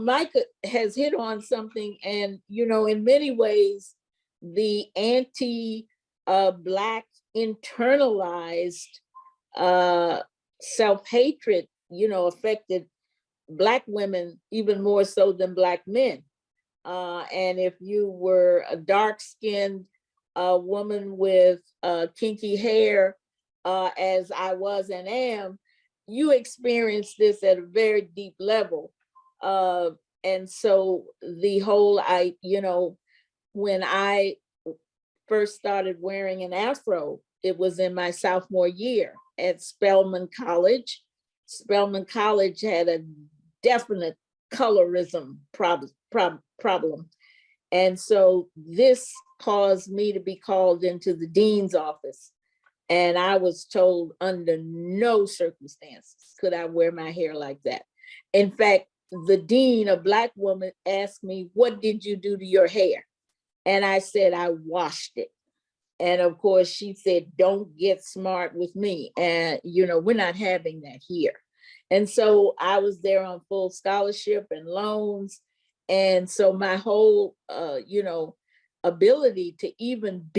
Mike has hit on something, and, in many ways, the anti-Black internalized self-hatred, affected Black women even more so than Black men. And if you were a dark-skinned woman with kinky hair, as I was and am, you experienced this at a very deep level. And so the whole, when I first started wearing an afro, it was in my sophomore year at Spelman College. Spelman College had a definite colorism problem. And so this caused me to be called into the dean's office. And I was told under no circumstances could I wear my hair like that. In fact, the dean, a Black woman, asked me, "What did you do to your hair?" And I said, "I washed it." And of course, she said, "Don't get smart with me. And, we're not having that here." And so I was there on full scholarship and loans. And so my whole, ability to even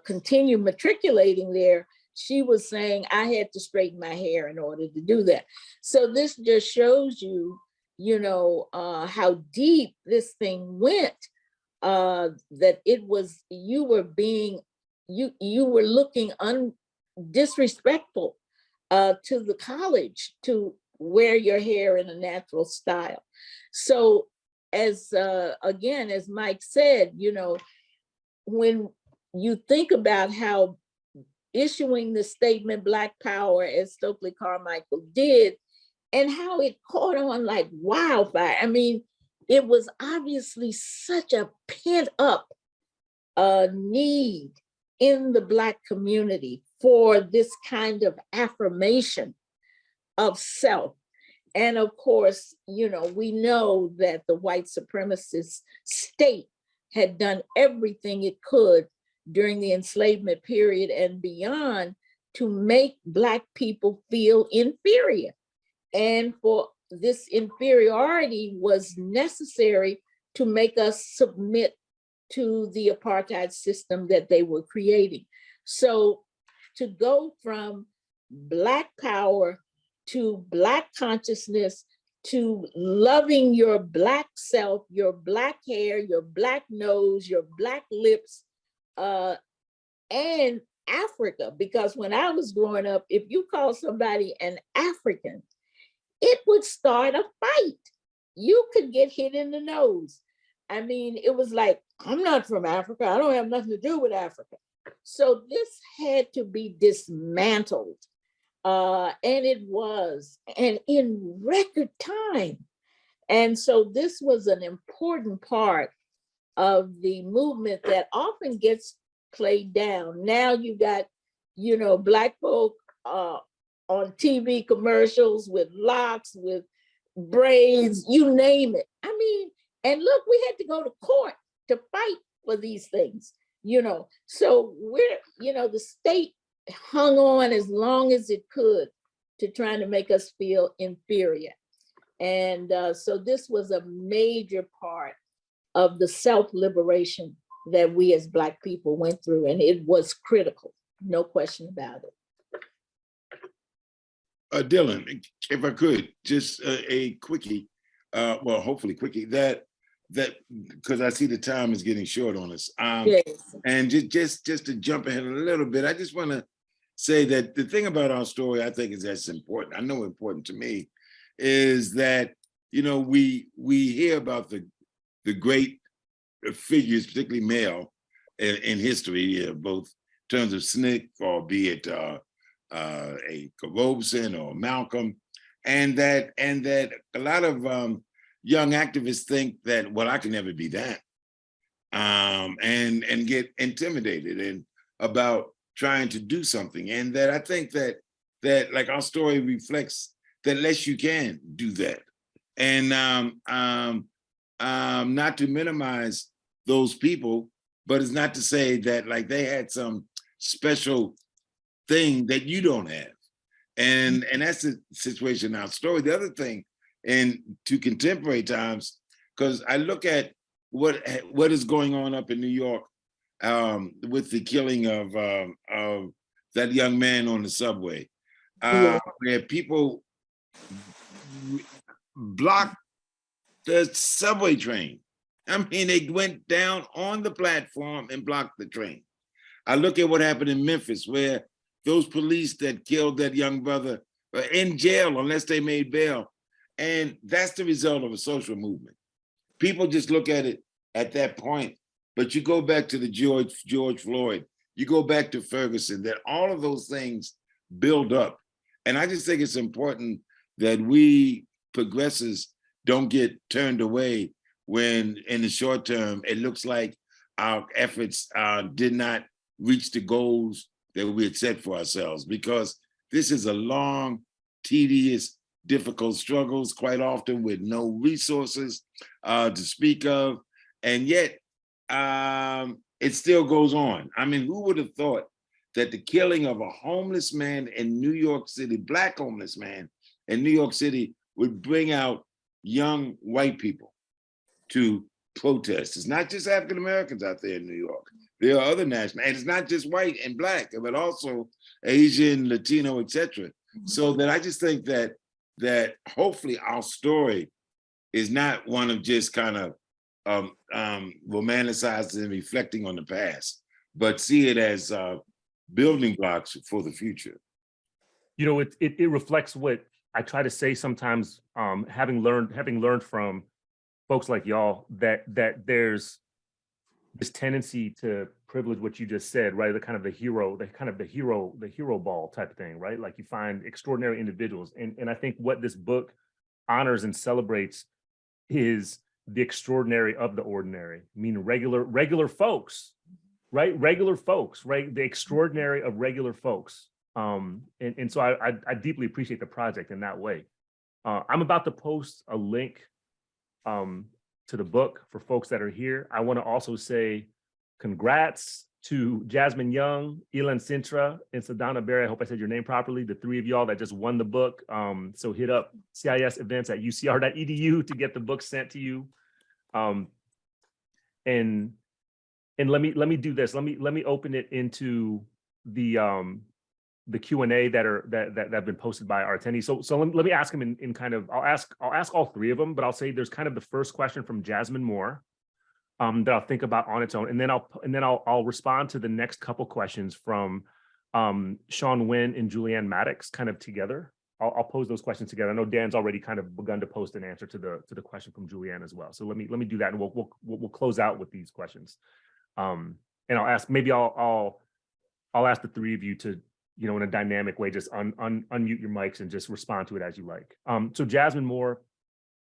continue matriculating there, she was saying I had to straighten my hair in order to do that. So this just shows you, how deep this thing went, that it was, you were looking disrespectful to the college to wear your hair in a natural style. So as Mike said, when you think about how issuing the statement Black Power, as Stokely Carmichael did, and how it caught on like wildfire. I mean, it was obviously such a pent up need in the Black community for this kind of affirmation of self. And of course, we know that the white supremacist state had done everything it could during the enslavement period and beyond to make Black people feel inferior. And for this inferiority was necessary to make us submit to the apartheid system that they were creating. So to go from Black power to Black consciousness, to loving your Black self, your Black hair, your Black nose, your Black lips, and Africa, because when I was growing up, if you call somebody an African, it would start a fight. You could get hit in the nose. I mean, it was like, I'm not from Africa. I don't have nothing to do with Africa. So this had to be dismantled And it was, and in record time. And so this was an important part of the movement that often gets played down. Now you got, Black folk on TV commercials with locks, with braids, you name it. I mean, and look, we had to go to court to fight for these things, So the state hung on as long as it could to trying to make us feel inferior. And so this was a major part of the self-liberation that we as Black people went through, and it was critical, no question about it. Dylan, if I could, just a quickie, well, hopefully quickie, that because I see the time is getting short on us. Yes. And just to jump ahead a little bit, I just want to say that the thing about our story, I think, is that's important. I know important to me is that, we hear about the great figures, particularly male, in history, both in terms of SNCC, or be it a Robeson or Malcolm, and that a lot of young activists think that, well, I can never be that, and get intimidated and about trying to do something, and that I think that like our story reflects that less you can do that, and not to minimize those people, but it's not to say that like they had some special thing that you don't have, and that's the situation in our story. The other thing, and to contemporary times, because I look at what is going on up in New York with the killing of that young man on the subway, where people blocked the subway train. I mean, they went down on the platform and blocked the train. I look at what happened in Memphis, where those police that killed that young brother are in jail unless they made bail. And that's the result of a social movement. People just look at it at that point, but you go back to the George Floyd, you go back to Ferguson, that all of those things build up. And I just think it's important that we progressives don't get turned away when in the short term, it looks like our efforts did not reach the goals that we had set for ourselves, because this is a long, tedious, difficult struggles, quite often with no resources to speak of. And yet it still goes on. I mean, who would have thought that the killing of a homeless man in New York City, Black homeless man in New York City, would bring out young white people to protest? It's not just African Americans out there in New York. There are other national, and it's not just white and Black, but also Asian, Latino, etc. So that I just think that hopefully our story is not one of just kind of romanticizing and reflecting on the past, but see it as building blocks for the future. It reflects what I try to say sometimes, having learned from folks like y'all, that there's this tendency to privilege what you just said, right? The hero ball type thing, right? Like you find extraordinary individuals. And I think what this book honors and celebrates is the extraordinary of the ordinary, meaning regular folks, right? Regular folks, right? The extraordinary of regular folks. And so I deeply appreciate the project in that way. I'm about to post a link to the book for folks that are here. I want to also say congrats to Jasmine Young, Elan Sintra, and Sadana Berry. I hope I said your name properly. The three of y'all that just won the book. So hit up CIS events at ucr.edu to get the book sent to you. And let me do this. Let me open it into the Q&A that have been posted by our attendees. So let me ask them in kind of, I'll ask all three of them, but I'll say there's kind of the first question from Jasmine Moore that I'll think about on its own, and then I'll respond to the next couple questions from Sean Wynn and Julianne Maddox kind of together. I'll pose those questions together. I know Dan's already kind of begun to post an answer to the question from Julianne as well. So let me do that, and we'll close out with these questions. And I'll ask, maybe I'll ask the three of you to in a dynamic way, just unmute your mics and just respond to it as you like. So Jasmine Moore,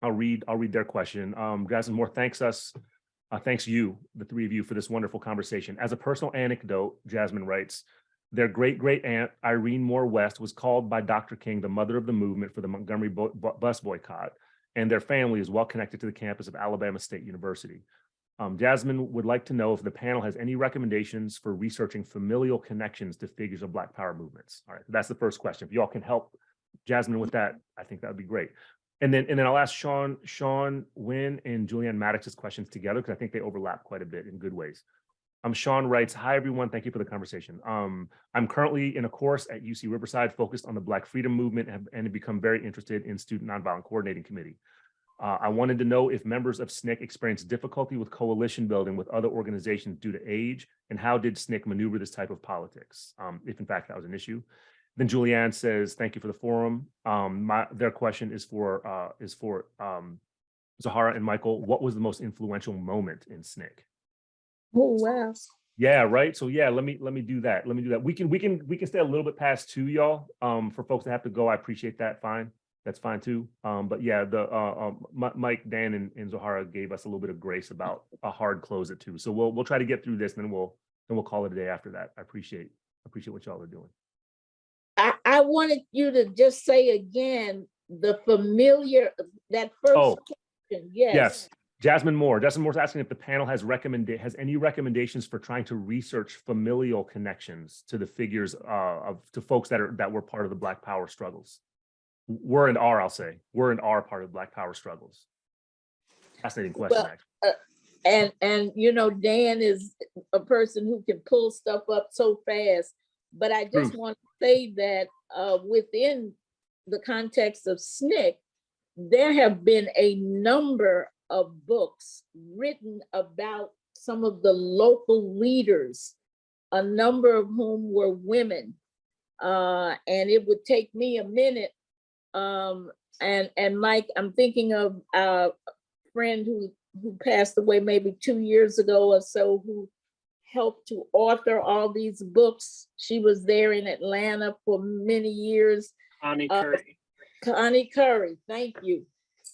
I'll read their question. Jasmine Moore thanks you, the three of you, for this wonderful conversation. As a personal anecdote, Jasmine writes, their great aunt, Irene Moore West, was called by Dr. King the mother of the movement for the Montgomery bus boycott, and their family is well connected to the campus of Alabama State University. Jasmine would like to know if the panel has any recommendations for researching familial connections to figures of Black Power movements. All right, that's the first question. If y'all can help Jasmine with that, I think that would be great. And then I'll ask Sean, Gwen, and Julianne Maddox's questions together because I think they overlap quite a bit in good ways. Sean writes, hi, everyone. Thank you for the conversation. I'm currently in a course at UC Riverside focused on the Black Freedom Movement and have become very interested in Student Nonviolent Coordinating Committee. I wanted to know if members of SNCC experience difficulty with coalition building with other organizations due to age, and how did SNCC maneuver this type of politics, if in fact that was an issue. Then Julianne says, thank you for the forum. Their question is for Zoharah and Michael. What was the most influential moment in SNCC? Oh, wow. Yeah, right. So yeah, let me do that. We can stay a little bit past 2, y'all. For folks that have to go, I appreciate that. Fine. That's fine too. But yeah, Mike, Dan, and Zoharah gave us a little bit of grace about a hard close at 2. So we'll try to get through this, and then we'll call it a day after that. I appreciate what y'all are doing. I wanted you to just say again the familiar, that first question. Yes. Jasmine Moore's asking if the panel has any recommendations for trying to research familial connections to the figures to folks that were part of the Black Power struggles. Were and are part of Black Power struggles. Fascinating question, actually. And Dan is a person who can pull stuff up so fast. But I just want to say that within the context of SNCC, there have been a number of books written about some of the local leaders, a number of whom were women. And it would take me a minute. And Mike, I'm thinking of a friend who passed away maybe 2 years ago or so, who helped to author all these books. She was there in Atlanta for many years. Connie Curry. Connie Curry, thank you.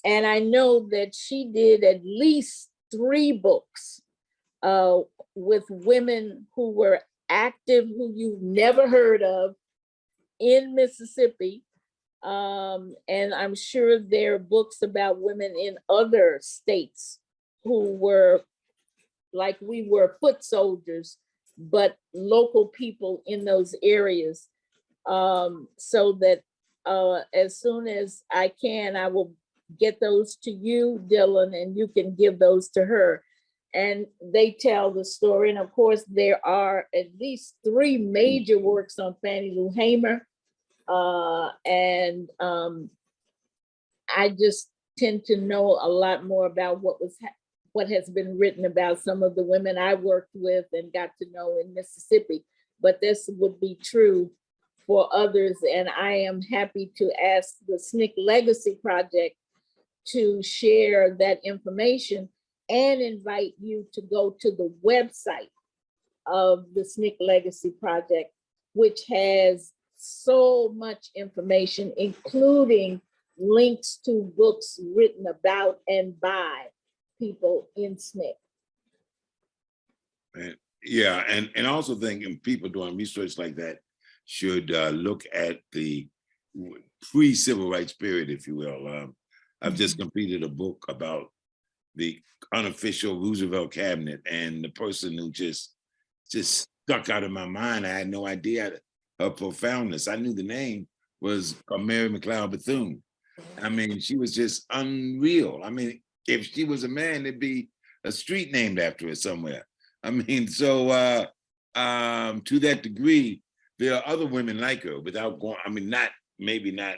And I know that she did at least 3 books with women who were active, who you've never heard of in Mississippi. And I'm sure there are books about women in other states who were, like we were, foot soldiers, but local people in those areas. So that as soon as I can, I will get those to you, Dylan, and you can give those to her. And they tell the story. And of course, there are at least 3 major works on Fannie Lou Hamer. I just tend to know a lot more about what has been written about some of the women I worked with and got to know in Mississippi. But this would be true for others. And I am happy to ask the SNCC Legacy Project to share that information and invite you to go to the website of the SNCC Legacy Project, which has so much information, including links to books written about and by people in SNCC. Yeah, and also thinking people doing research like that should look at the pre-civil rights period, if you will. I've just completed a book about the unofficial Roosevelt cabinet, and the person who just stuck out of my mind, I had no idea her profoundness. I knew the name was Mary McLeod Bethune. I mean, she was just unreal. I mean, if she was a man, there'd be a street named after her somewhere. I mean, so to that degree, there are other women like her without going, I mean, maybe not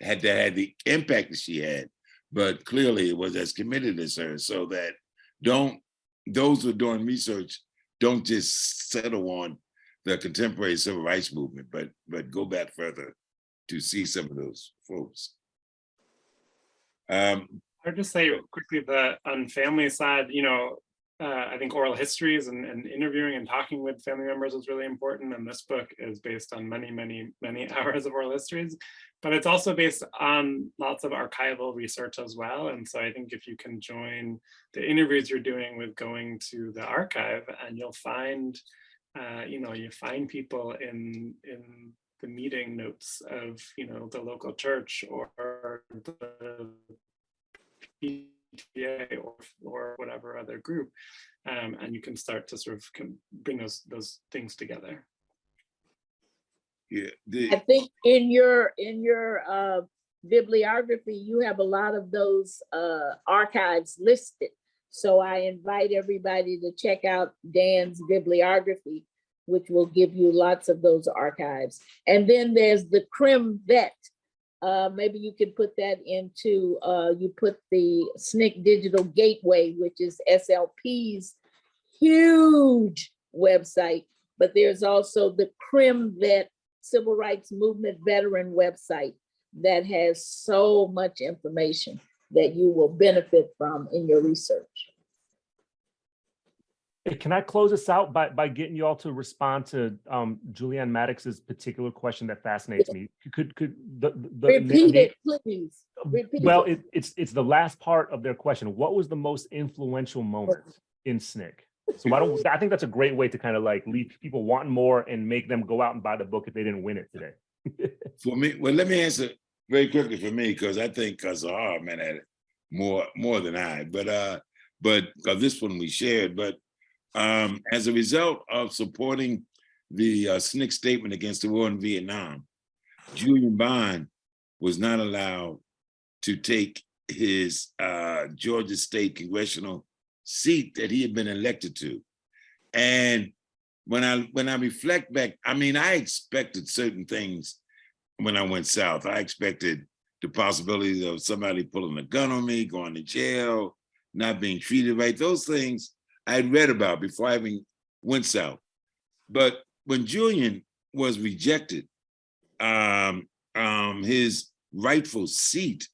had the impact that she had, but clearly it was as committed as her, so that those who are doing research don't just settle on the contemporary civil rights movement, but go back further to see some of those folks. I'll just say quickly that on family side, I think oral histories and interviewing and talking with family members is really important. And this book is based on many, many, many hours of oral histories, but it's also based on lots of archival research as well. And so I think if you can join the interviews you're doing with going to the archive, and you'll find, you find people in the meeting notes of, the local church or the PTA or whatever other group, and you can start to sort of bring those things together. Yeah, I think in your bibliography, you have a lot of those archives listed. So I invite everybody to check out Dan's bibliography, which will give you lots of those archives. And then there's the Crim Vet. Maybe you could put that into, you put the SNCC Digital Gateway, which is SLP's huge website, but there's also the Crim Vet Civil Rights Movement Veteran website that has so much information that you will benefit from in your research. Hey, can I close this out by getting you all to respond to Julianne Maddox's particular question that fascinates me? Could the Repeat it, please. Repeat well, it. it's the last part of their question. What was the most influential moment in SNCC? So I think that's a great way to kind of like leave people wanting more and make them go out and buy the book if they didn't win it today. For me, well, let me answer very quickly for me, because I think Zoharah had it more than I, but because this one we shared, but as a result of supporting the SNCC statement against the war in Vietnam, Julian Bond was not allowed to take his Georgia State congressional seat that he had been elected to. And when I reflect back, I mean, I expected certain things when I went south. I expected the possibilities of somebody pulling a gun on me, going to jail, not being treated right. Those things I had read about before I even went south. But when Julian was rejected, his rightful seat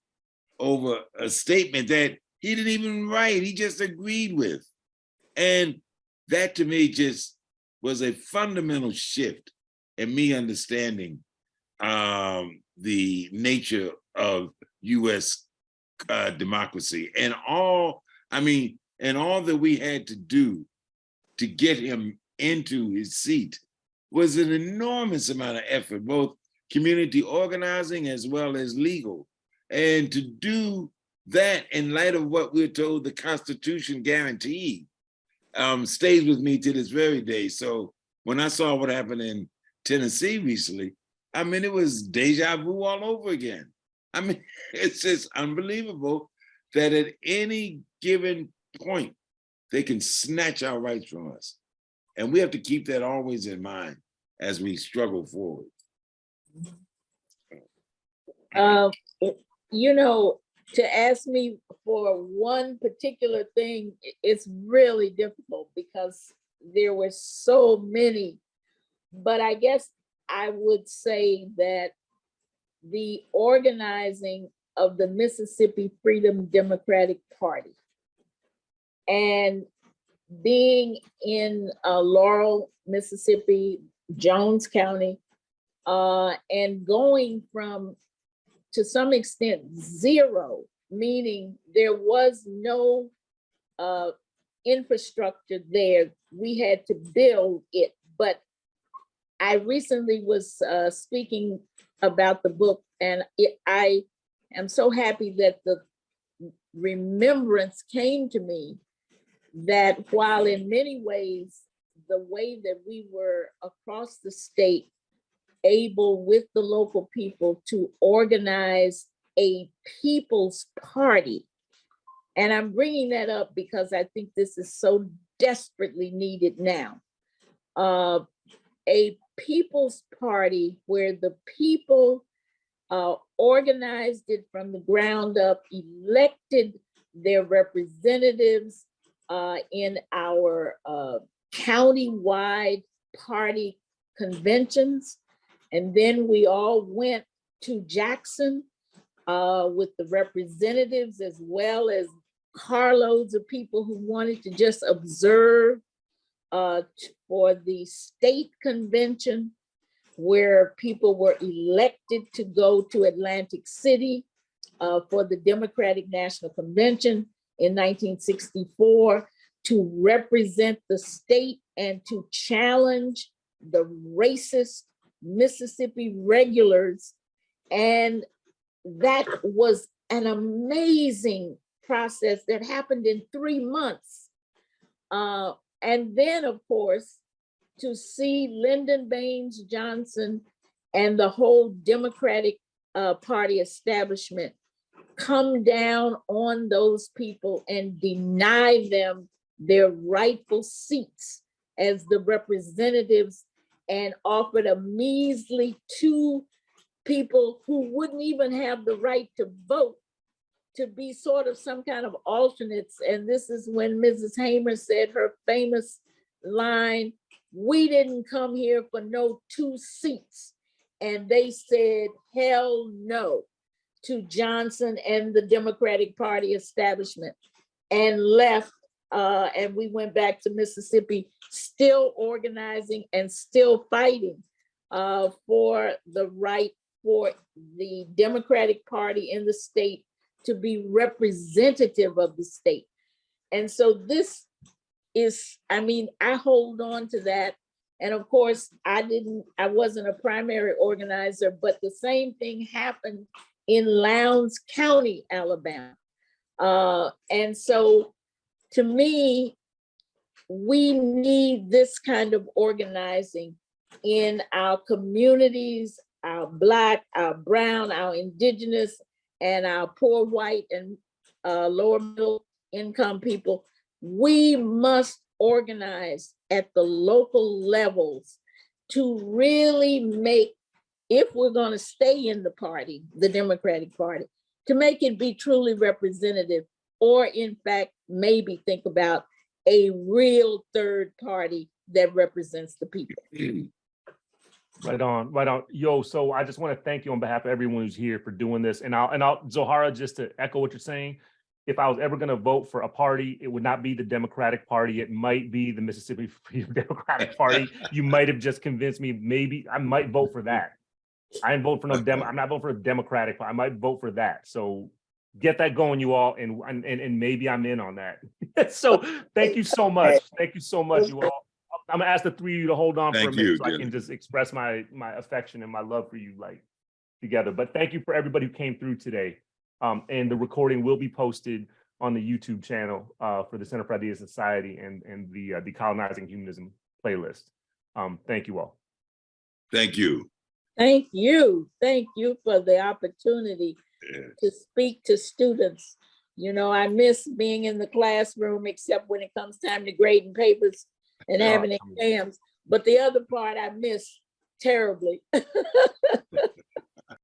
over a statement that he didn't even write, he just agreed with. And that to me just was a fundamental shift in me understanding the nature of US democracy and all that we had to do to get him into his seat was an enormous amount of effort, both community organizing as well as legal. And to do that in light of what we're told the Constitution guaranteed stays with me to this very day. So when I saw what happened in Tennessee recently, I mean, it was deja vu all over again. I mean, it's just unbelievable that at any given point, they can snatch our rights from us. And we have to keep that always in mind as we struggle forward. To ask me for one particular thing, it's really difficult because there were so many. But I guess I would say that the organizing of the Mississippi Freedom Democratic Party and being in Laurel, Mississippi, Jones County, and going from, to some extent, zero, meaning there was no infrastructure there. We had to build it. But I recently was speaking about the book, and I am so happy that the remembrance came to me that while in many ways, the way that we were across the state able with the local people to organize a people's party. And I'm bringing that up because I think this is so desperately needed now. A people's party where the people organized it from the ground up, elected their representatives in our county-wide party conventions. And then we all went to Jackson with the representatives as well as carloads of people who wanted to just observe for the state convention, where people were elected to go to Atlantic City for the Democratic National Convention in 1964 to represent the state and to challenge the racist Mississippi regulars. And that was an amazing process that happened in 3 months. And then, of course, to see Lyndon Baines Johnson and the whole Democratic Party establishment come down on those people and deny them their rightful seats as the representatives, and offered a measly 2 people who wouldn't even have the right to vote to be sort of some kind of alternates. And this is when Mrs. Hamer said her famous line, "We didn't come here for no 2 seats." And they said, hell no to Johnson and the Democratic Party establishment, and left. And we went back to Mississippi, still organizing and still fighting for the right for the Democratic Party in the state to be representative of the state. And so this is, I mean, I hold on to that. And of course, I wasn't a primary organizer, but the same thing happened in Lowndes County, Alabama. And so to me, we need this kind of organizing in our communities, our Black, our brown, our indigenous, and our poor white and lower middle income people. We must organize at the local levels to really make, if we're going to stay in the party, the Democratic Party, to make it be truly representative, or in fact, maybe think about a real third party that represents the people. Right on, right on. Yo, so I just want to thank you on behalf of everyone who's here for doing this. And I'll Zoharah, just to echo what you're saying, if I was ever going to vote for a party, it would not be the Democratic Party. It might be the Mississippi Freedom Democratic Party. You might have just convinced me. Maybe I might vote for that. I ain't vote for no I'm not voting for a Democratic Party. I might vote for that. So get that going, you all, and maybe I'm in on that. So thank you so much. Thank you so much, you all. I'm gonna ask the 3 of you to hold on for a minute so I can just express my affection and my love for you, like, together. But thank you for everybody who came through today. And the recording will be posted on the YouTube channel for the Center for Ideas Society and the Decolonizing Humanism playlist. Thank you all. Thank you. Thank you. Thank you for the opportunity to speak to students. You know, I miss being in the classroom, except when it comes time to grading papers and having exams. But the other part I miss terribly.